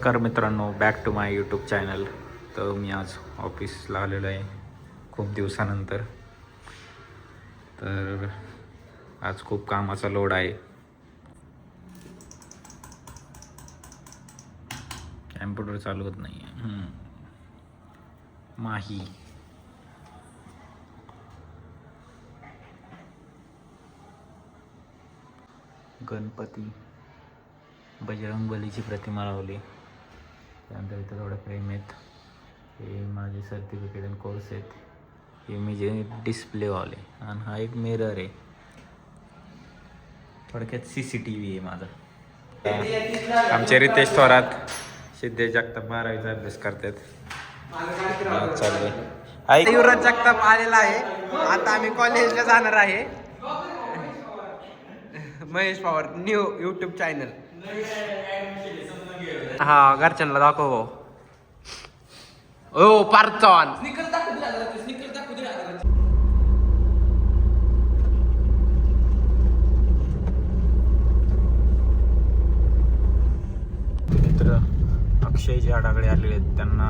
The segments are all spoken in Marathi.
नमस्कार मित्रांनो, back to my YouTube channel. तर मी आज ऑफिसला आलेलो आहे खूप दिवसानंतर. तर आज खूप कामाचा लोड आहे. कॅम्प्युटर चालू होत नाही आहे. माही गणपती बजरंगबलीची प्रतिमा लावली. त्यानंतर इथं थोडं फ्रेम आहेत. हे माझे सर्टिफिकेट आणि कोर्स आहेत. हे मी जे डिस्प्लेवाले आणि हा एक मिरर आहे. थोडक्यात CCTV आहे माझा. आमचे रितेश थोरात, सिद्धेश जगताप 12वीचा अभ्यास करतात. चालू आहे. युवराज जगताप आलेला आहे. आता आम्ही कॉलेजला जाणार आहे. Mahesh Pawar new YouTube channel. हा, घरच्यांना दाखव. ओ पार्थॉन मित्र अक्षय जे आडागळे आलेले आहेत त्यांना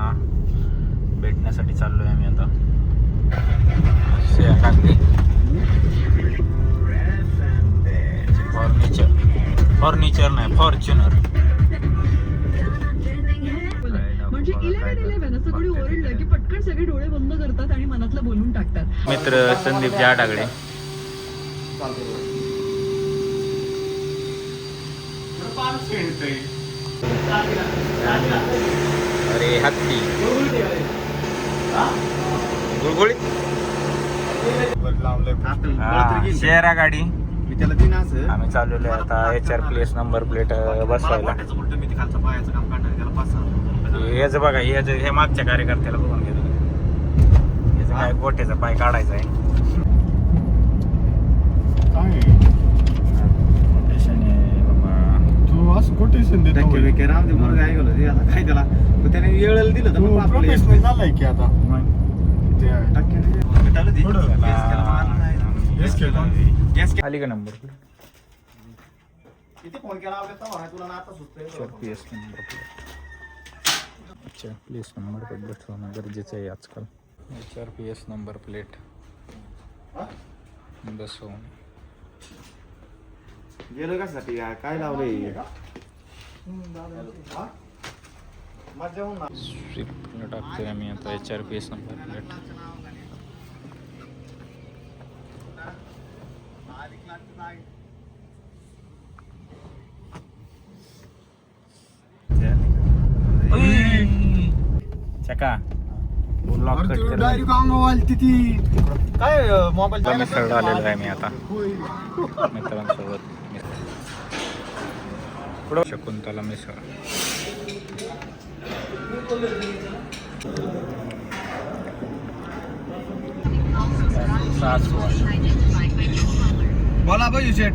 भेटण्यासाठी चाललोय आम्ही आता. फर्निचर नाही, फॉर्च्युनर. म्हणजे 11-11 असं कोणी ओरडलं की पटकन सगळे डोळे बंद करतात आणि मनातलं बोलून टाकतात. मित्र संदीप जे आडागळे. अरे हत्ती गुळगुळी शेअरा गाडी. आम्ही चाललेलो आहे आता HR प्लेस नंबर प्लेट बसवायला. हेच बघा, हे मागच्या कार्यकर्त्याला बघून घेतो. याचं काय गोठ्याचा पाय काढायचा आहे. कोटेशन देतो काय त्याला त्याने वेळेला दिलं तर झालंय की आता आली का नंबर किती फोन केला तुला आता सुचतोय. Place number plate. Place number plate बसवणं गरजेचं आहे आजकाल. HRPS नंबर प्लेट बसवून गेलो कशासाठी काय लावलंय. स्विफ्टला टाकतोय आम्ही आता HRPS नंबर प्लेट. चका लॉक कट काय मोबाईल मिसळ आलेलो आहे मी आता मित्रांसोबत. पुढं शकुंतला मिसळ. बोला भाई शेट.